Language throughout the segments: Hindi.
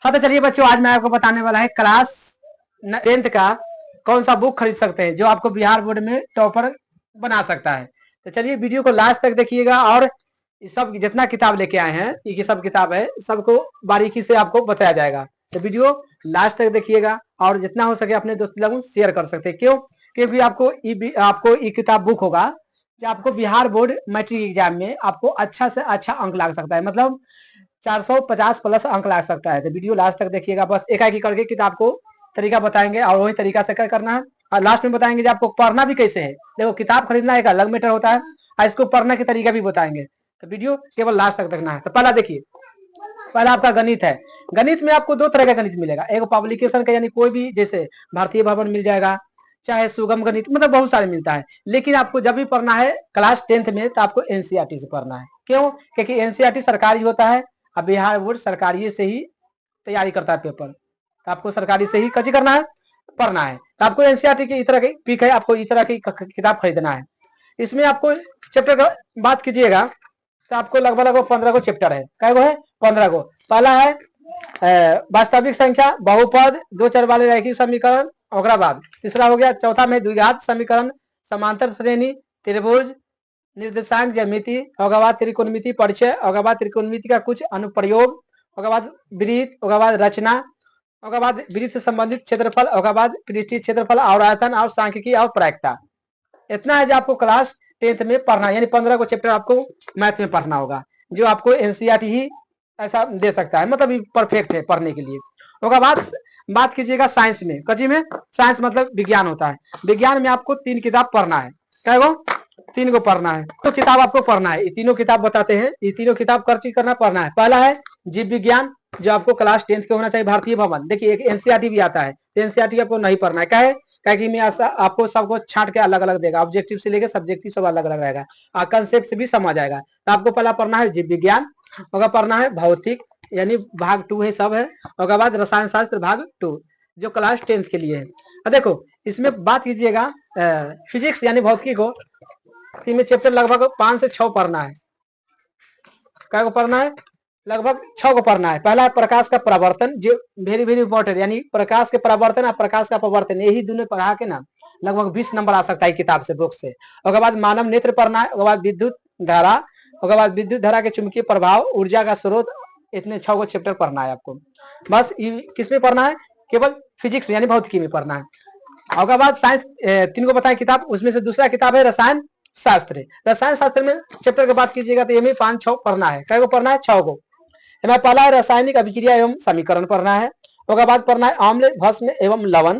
हाँ तो चलिए बच्चों, आज मैं आपको बताने वाला है क्लास 10th का कौन सा बुक खरीद सकते हैं जो आपको बिहार बोर्ड में टॉपर बना सकता है। तो चलिए वीडियो को लास्ट तक देखिएगा और सब जितना किताब लेके आए हैं, ये सब किताब है, सबको बारीकी से आपको बताया जाएगा। तो वीडियो लास्ट तक देखिएगा और जितना हो सके अपने दोस्त लोगों शेयर कर सकते हैं। क्यों? क्योंकि आपको ये किताब बुक होगा जो आपको बिहार बोर्ड मैट्रिक एग्जाम में आपको अच्छा से अच्छा अंक ला सकता है, मतलब 450 प्लस अंक ला सकता है। तो वीडियो लास्ट तक देखिएगा, बस एक एक करके किताब को तरीका बताएंगे और वही तरीका से क्या करना है और लास्ट में बताएंगे कि आपको पढ़ना भी कैसे है। देखो, किताब खरीदना एक अलग मैटर होता है और इसको पढ़ने का तरीका भी बताएंगे। तो वीडियो केवल लास्ट तक देखना है। तो पहला देखिए, पहला आपका गणित है। गणित में आपको दो तरह का गणित मिलेगा, एक पब्लिकेशन का यानी कोई भी, जैसे भारतीय भवन मिल जाएगा, चाहे सुगम गणित, मतलब बहुत सारे मिलता है। लेकिन आपको जब भी पढ़ना है क्लास 10th में तो आपको एनसीईआरटी से पढ़ना है। क्यों? क्योंकि एनसीईआरटी सरकारी होता है, अब बिहार बोर्ड सरकारी से ही तैयारी करता है पेपर, तो आपको सरकारी से ही कची करना है, पढ़ना है। तो आपको एनसीईआरटी की तरह की पिक है, आपको इस तरह की किताब खरीदना है। इसमें आपको चैप्टर का बात कीजिएगा तो आपको लगभग 15 को चैप्टर है। कै गो है? 15 को। पहला है वास्तविक संख्या, बहुपद, दो चर वाले रैखिक समीकरण। ओकरा बाद तीसरा हो गया, चौथा में द्विघात समीकरण, समांतर श्रेणी, त्रिभुज, निर्देशांक ज्यामिति, ओकरा बाद त्रिकोणमिति परिचय, ओकरा बाद त्रिकोणमिति का कुछ अनुप्रयोग, ओकरा बाद वृत्त, ओकरा बाद रचना, ओकरा बाद वृत्त से संबंधित क्षेत्रफल, ओकरा बाद पृष्ठीय क्षेत्रफल और आयतन और सांख्यिकी और प्रायिकता। इतना है जो आपको क्लास 10th में पढ़ना है, यानी 15 को चैप्टर आपको मैथ में पढ़ना होगा, जो आपको एनसीईआरटी ही ऐसा दे सकता है, मतलब परफेक्ट है पढ़ने के लिए। उसके बाद बात कीजिएगा साइंस में। कची में? साइंस मतलब विज्ञान होता है। विज्ञान में आपको 3 किताब पढ़ना है। क्या गो? 3 को पढ़ना है। तो किताब आपको पढ़ना है, ये तीनों किताब बताते हैं, ये तीनों किताब कर करना पढ़ना है। पहला है जीव विज्ञान, जो आपको क्लास 10th के होना चाहिए। भारतीय भवन, देखिए एक एनसीईआरटी भी आता है, एनसीईआरटी आपको नहीं पढ़ना है। क्या है? क्योंकि मैं आपको सबको छाट के अलग अलग देगा, ऑब्जेक्टिव से लेकर सब्जेक्टिव सब अलग अलग रहेगा और कंसेप्ट से भी समझ आएगा। तो आपको पहला पढ़ना है जीव विज्ञान, और पढ़ना है भौतिक यानी भाग 2 है, सब है। और बाद रसायन शास्त्र भाग 2 जो क्लास 10th के लिए है। और देखो इसमें बात कीजिएगा फिजिक्स यानी भौतिकी को, इसमें चैप्टर लगभग 5 से 6 पढ़ना है। क्या को पढ़ना है? लगभग 6 को पढ़ना है। पहला है प्रकाश का परावर्तन, जो वेरी वेरी इंपॉर्टेंट, यानी प्रकाश के परावर्तन और प्रकाश का परावर्तन, यही दोनों पढ़ा के ना लगभग 20 नंबर आ सकता है किताब से, बुक से। उसके बाद मानव नेत्र पढ़ना है, उसके बाद विद्युत धारा, उसके बाद विद्युत धारा के चुंबकीय प्रभाव, ऊर्जा का स्रोत। इतने 6 को चैप्टर पढ़ना है आपको। बस किस में पढ़ना है? केवल फिजिक्स यानी भौतिकी में पढ़ना है। उसके बाद साइंस 3 को बताए किताब, उसमें से दूसरा किताब है रसायन शास्त्र। रसायन शास्त्र में चैप्टर की बात कीजिएगा तो ये 5-6 पढ़ना है। क्या को पढ़ना है? 6 को। पहला है रासायनिक अभिक्रिया एवं समीकरण पढ़ना है। उसके बाद पढ़ना है अम्ल, भस्म एवं लवण।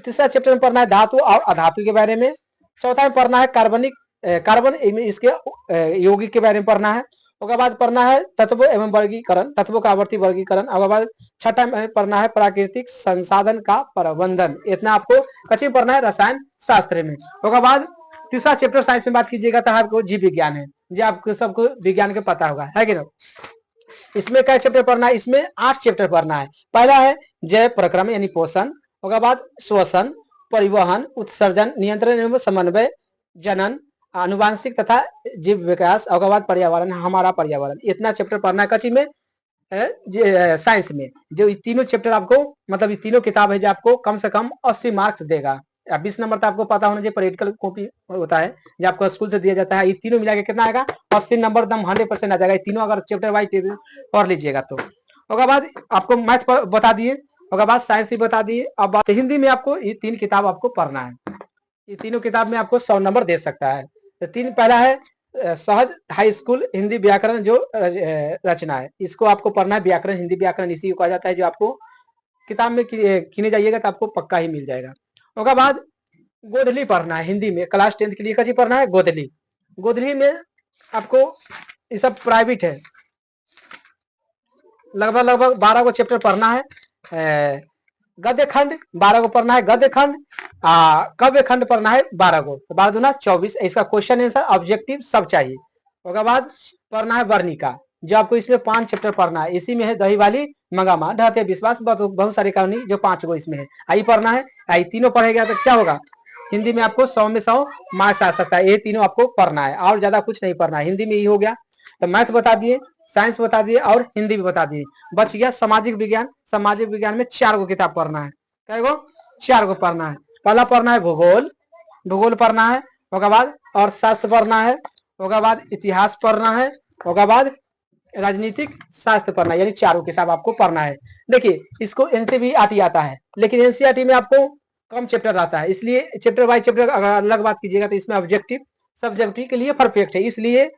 तीसरा चैप्टर में पढ़ना है धातु और अधातु के बारे में। चौथा में पढ़ना है कार्बन इसके यौगिक के बारे में पढ़ना है। उसके बाद पढ़ना है तत्व एवं वर्गीकरण, तत्वों का आवर्ती वर्गीकरण। उसके बाद छठा में पढ़ना है प्राकृतिक संसाधन का प्रबंधन। इतना आपको कच्ची पढ़ना है रसायन शास्त्र में। उसके बाद तीसरा चैप्टर साइंस में बात कीजिएगा तो आपको जीव विज्ञान है, जो आपको सबको विज्ञान के पता होगा, है कि नहीं। इसमें क्या चैप्टर पढ़ना है? इसमें 8 चैप्टर पढ़ना है। पहला है जैव प्रक्रम यानी पोषण, उसके बाद श्वसन, परिवहन, उत्सर्जन, नियंत्रण एवं समन्वय, जनन, आनुवांशिक तथा जीव विकास, उसके बाद पर्यावरण, हमारा पर्यावरण। इतना चैप्टर पढ़ना है कच्ची में साइंस में। जो तीनों चैप्टर आपको, मतलब ये तीनों किताब है जो आपको कम से कम 80 मार्क्स देगा। 20 नंबर तो आपको पता होना चाहिए, प्रैक्टिकल कॉपी होता है जो आपको स्कूल से दिया जाता है। ये तीनों मिला के कितना आएगा? 80 नंबर एकदम 100% आ जाएगा। ये तीनों अगर चैप्टर वाइज पढ़ लीजिएगा तो। उसके बाद आपको मैथ बता दिए, उसके बाद साइंस भी बता दिए। अब हिंदी में आपको ये 3 किताब आपको पढ़ना है। ये तीनों किताब में आपको 100 नंबर दे सकता है। तो 3 पहला है सहज हाई स्कूल हिंदी व्याकरण, जो रचना है, इसको आपको पढ़ना है। व्याकरण, हिंदी व्याकरण इसी को कहा जाता है, जो आपको किताब में किने जाइएगा तो आपको पक्का ही मिल जाएगा। उसके बाद गोधली पढ़ना है हिंदी में, क्लास 10th के लिए कची पढ़ना है? गोधली। गोधली में आपको ये सब प्राइवेट है, लगभग 12 को चैप्टर पढ़ना है। गद्य खंड 12 को पढ़ना है, गद्य खंड। काव्य खंड पढ़ना है 12 को, 12 दूना 24। इसका क्वेश्चन आंसर ऑब्जेक्टिव सब चाहिए। उसके बाद पढ़ना है वर्णिका, जो आपको इसमें 5 चैप्टर पढ़ना है। इसी में है दही वाली, मंगामा, ढहते विश्वास, बहुत सारी कहानी, जो 5 को इसमें है। आई पढ़ना है। आई तीनों पढ़ेगा तो क्या होगा? हिंदी में आपको 100 में 100 मार्क्स आ सकता है। ये तीनों आपको पढ़ना है और ज्यादा कुछ नहीं पढ़ना है। हिंदी में ये हो गया। तो मैथ बता दिए, साइंस बता दिए और हिंदी भी बता दिए। बच गया सामाजिक विज्ञान। सामाजिक विज्ञान में 4 गो किताब पढ़ना है। क्या गो? 4 गो पढ़ना है। पहला पढ़ना है भूगोल, भूगोल पढ़ना है। उसके बाद अर्थशास्त्र पढ़ना है। उसके बाद इतिहास पढ़ना है। उसके बाद राजनीतिक शास्त्र पढ़ना है। यानी 4 किताब आपको पढ़ना है। देखिए इसको एनसीईआरटी आता है, लेकिन एनसीईआरटी में आपको कम चैप्टर आता है, इसलिए चैप्टर बाय चैप्टर अगर अलग बात कीजिएगा तो इसमें ऑब्जेक्टिव सब्जेक्टिव के लिए परफेक्ट है, इसलिए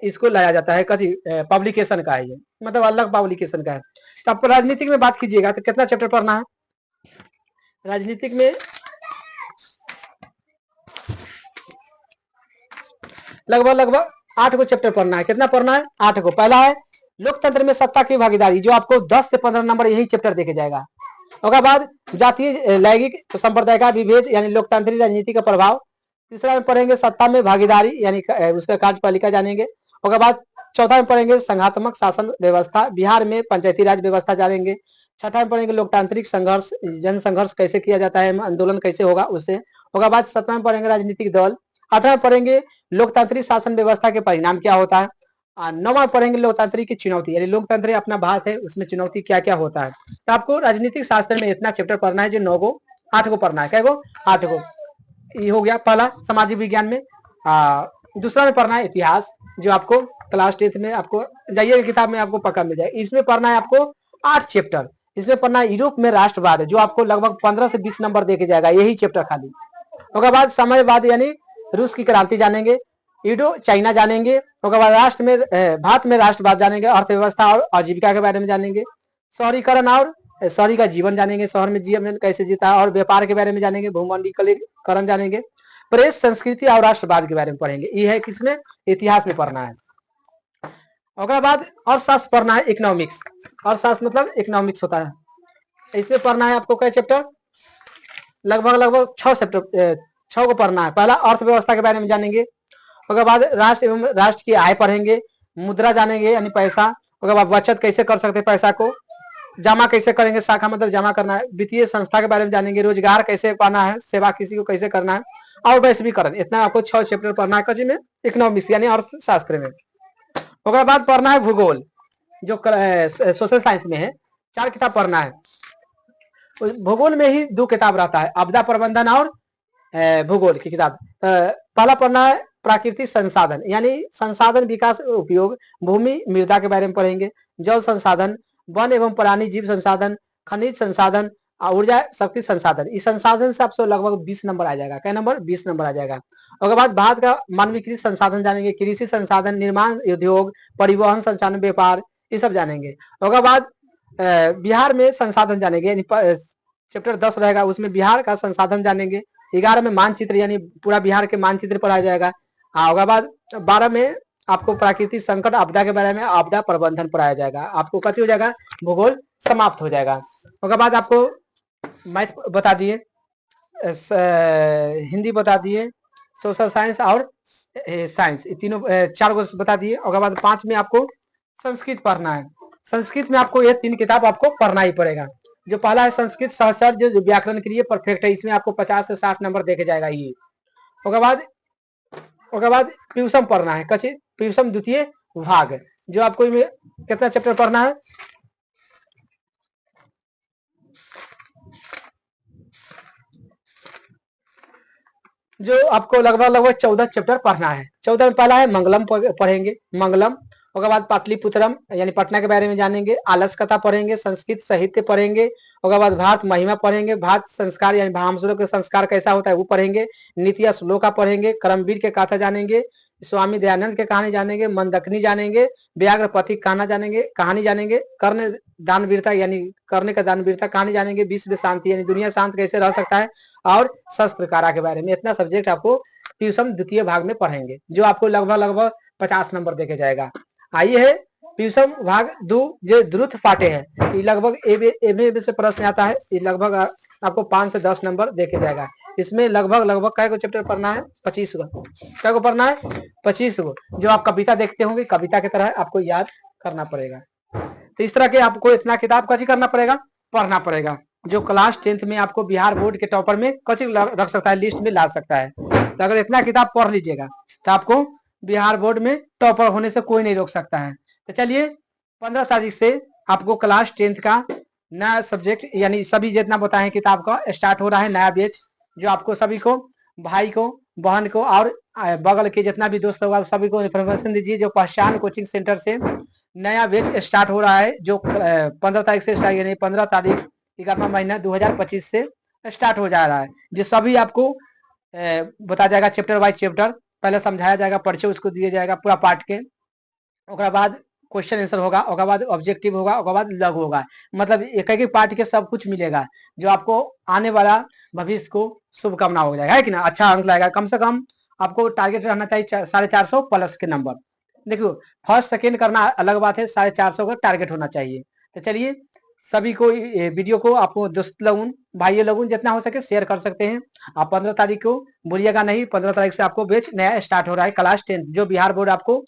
इसको लाया जाता है। कथी पब्लिकेशन का है, ये मतलब अलग पब्लिकेशन का है। तो आप राजनीतिक में बात कीजिएगा तो कितना चैप्टर पढ़ना है? राजनीतिक में लगभग 8 गो चैप्टर पढ़ना है। कितना पढ़ना है? 8 गो। पहला है लोकतंत्र में सत्ता की भागीदारी, जो आपको 10 से 15 नंबर यही चैप्टर देके जाएगा। उसके बाद जातीय लैंगिक संप्रदाय का विभेद यानी लोकतांत्रिक राजनीति का प्रभाव। तीसरा में पढ़ेंगे सत्ता में भागीदारी यानी उसका कार्यपालिका जानेंगे। उसके बाद चौथा में पढ़ेंगे संघात्मक शासन व्यवस्था, बिहार में पंचायती राज व्यवस्था जानेंगे। छठा में पढ़ेंगे लोकतांत्रिक संघर्ष, जन संघर्ष कैसे किया जाता है, आंदोलन कैसे होगा उससे। उसके बाद 7वां में पढ़ेंगे राजनीतिक दल। 8वां में पढ़ेंगे लोकतांत्रिक शासन व्यवस्था के परिणाम क्या होता है। 9वां पढ़ेंगे लोकतांत्रिक की चुनौती, यानी लोकतंत्र अपना भारत है उसमें चुनौती क्या क्या होता है। तो आपको राजनीतिक शास्त्र में इतना चैप्टर पढ़ना है, जो 9 गो 8 गो पढ़ना है। क्या गो? 8 गो। ये हो गया पहला सामाजिक विज्ञान में। दूसरा में पढ़ना है इतिहास, जो आपको क्लास 10th में आपको जाइए किताब में आपको पक्का मिल जाए। इसमें पढ़ना है आपको 8 चैप्टर। इसमें पढ़ना है यूरोप में राष्ट्रवाद, जो आपको लगभग 15 से 20 नंबर देके जाएगा यही चैप्टर खाली। उसके बाद साम्यवाद यानी रूस की क्रांति जानेंगे। इंडो चाइना जानेंगे। उसके बाद राष्ट्र में भारत में राष्ट्रवाद जानेंगे। अर्थव्यवस्था और आजीविका के बारे में जानेंगे। शहरीकरण और शहरी का जीवन जानेंगे, शहर में जीवन कैसे जीता है। और व्यापार के बारे में जानेंगे, भूमंडलीकरण जानेंगे। प्रेस, संस्कृति और राष्ट्रवाद के बारे में पढ़ेंगे। ये है किसमें? इतिहास में पढ़ना है। उसके बाद अर्थशास्त्र पढ़ना है, इकोनॉमिक्स। अर्थशास्त्र मतलब इकोनॉमिक्स होता है। इसमें पढ़ना है आपको क्या चैप्टर? लगभग 6 को पढ़ना है। पहला अर्थव्यवस्था के बारे में जानेंगे। उसके बाद राष्ट्र एवं राष्ट्र की आय पढ़ेंगे। मुद्रा जानेंगे यानी पैसा। उसके बाद बचत कैसे कर सकते हैं पैसा को। जमा कैसे करेंगे, शाखा मतलब जमा करना है। वित्तीय संस्था के बारे में जानेंगे। रोजगार कैसे पाना है, सेवा किसी को कैसे करना है, और वैश्वीकरण। इतना आपको 6 चैप्टर पढ़ना है कजी में, इकोनॉमिक्स यानी अर्थशास्त्र में। उसके बाद पढ़ना है भूगोल, जो सोशल साइंस में है। 4 किताब पढ़ना है। भूगोल में ही 2 किताब रहता है, आपदा प्रबंधन और भूगोल की किताब। पहला पढ़ना है प्राकृतिक संसाधन यानी संसाधन विकास उपयोग। भूमि मृदा के बारे में पढ़ेंगे। जल संसाधन, वन एवं प्राणी जीव संसाधन, खनिज संसाधन, ऊर्जा शक्ति संसाधन। इस संसाधन से आपसे लगभग 20 नंबर आ जाएगा। क्या नंबर? 20 नंबर आ जाएगा। उसके बाद भारत का मानवीकृत संसाधन जानेंगे। कृषि संसाधन, निर्माण उद्योग, परिवहन संसाधन, व्यापार, ये सब जानेंगे। उसके बाद बिहार में संसाधन जानेंगे, चैप्टर 10 रहेगा, उसमें बिहार का संसाधन जानेंगे। 11 में मानचित्र यानी पूरा बिहार के मानचित्र पढ़ाया जाएगा। उसके बाद 12 में आपको प्राकृतिक संकट आपदा के बारे में आपदा प्रबंधन पढ़ाया जाएगा। आपको कथी हो जाएगा? भूगोल समाप्त हो जाएगा। उसके बाद आपको मैथ बता दिए, हिंदी बता दिए, सोशल साइंस और साइंस, ये तीनों 4 गो बता दिए। उसके बाद 5 में आपको संस्कृत पढ़ना है। संस्कृत में आपको ये 3 किताब आपको पढ़ना ही पड़ेगा। जो पहला है संस्कृत सहचर, जो व्याकरण के लिए परफेक्ट है, इसमें आपको 50 से 60 नंबर देके जाएगा ये। उसके बाद प्यूसम पढ़ना है, कथी? प्यूसम द्वितीय भाग, जो आपको कितना चैप्टर पढ़ना है? जो आपको लगभग 14 चैप्टर पढ़ना है। 14 में पहला है मंगलम पढ़ेंगे, मंगलम। उसके बाद पाटलिपुत्रम यानी पटना के बारे में जानेंगे। आलस कथा पढ़ेंगे। संस्कृत साहित्य पढ़ेंगे। उसके बाद भारत महिमा पढ़ेंगे। भारत संस्कार यानी हम लोग का संस्कार कैसा होता है वो पढ़ेंगे। नीति श्लोका पढ़ेंगे। करमवीर के गाथा जानेंगे। स्वामी दयानंद के कहानी जानेंगे। मंदकनी जानेंगे। व्याघ्र पथिक कहानी जानेंगे। कर्ण दानवीरता यानी करने का दानवीरता कहानी जानेंगे। विश्व शांति यानी दुनिया शांत कैसे रह सकता है, और शस्त्रकारा के बारे में। इतना सब्जेक्ट आपको ट्यूशन द्वितीय भाग में पढ़ेंगे, जो आपको लगभग 50 नंबर देके जाएगा। आइए है ट्यूशन भाग 2 जो द्रुत पाठे है, ये लगभग एमए से प्रश्न आता है। ये लगभग आपको 5 से 10 नंबर देके जाएगा। इसमें लगभग काय को चैप्टर पढ़ना है? 25 गो। क्या को पढ़ना है? 25 गो। जो आप कविता देखते होंगे, कविता की तरह आपको याद करना पड़ेगा। तो इस तरह के आपको इतना किताब कथी करना पड़ेगा? पढ़ना पड़ेगा, जो क्लास 10th में आपको बिहार बोर्ड के टॉपर में कथी रख सकता है, लिस्ट में ला सकता है। तो अगर इतना किताब पढ़ लीजिएगा तो आपको बिहार बोर्ड में टॉपर होने से कोई नहीं रोक सकता है। तो चलिए 15 तारीख से आपको क्लास 10th का नया सब्जेक्ट यानी सभी जितना बताएं किताब का स्टार्ट हो रहा है नया बैच, जो आपको सभी को, भाई को, बहन को और बगल के जितना भी दोस्त होगा सभी को इन्फॉर्मेशन दीजिए। जो पहचान कोचिंग सेंटर से नया बैच स्टार्ट हो रहा है, जो 15 तारीख से स्टार्ट यानी 15 तारीख 11वां महीना 2025 से स्टार्ट हो जा रहा है, जो सभी आपको बताया जाएगा चैप्टर वाइज चैप्टर, पहले समझाया जाएगा, परिचय उसको दिया जाएगा पूरा पार्ट के, ओकरा बाद क्वेश्चन आंसर होगा, ओकरा बाद ऑब्जेक्टिव होगा, ओकरा बाद लघु होगा, मतलब एक एक पार्ट के सब कुछ मिलेगा, जो आपको आने वाला भविष्य को शुभकामना हो जाएगा, है कि ना, अच्छा अंक लाएगा। कम से कम आपको टारगेट रहना चाहिए 450 प्लस के नंबर। देखियो फर्स्ट सेकेंड करना अलग बात है, 450 का टारगेट होना चाहिए। तो चलिए सभी को वीडियो को आपको दोस्त लोगों भाइयों लोगों जितना हो सके शेयर कर सकते हैं। आप 15 तारीख को भूलिएगा नहीं, 15 तारीख से आपको बैच नया स्टार्ट हो रहा है क्लास 10, जो बिहार बोर्ड आपको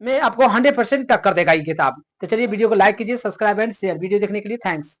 में आपको 100% टक्कर देगा ये किताब। तो चलिए वीडियो को लाइक कीजिए, सब्सक्राइब एंड शेयर। वीडियो देखने के लिए थैंक्स।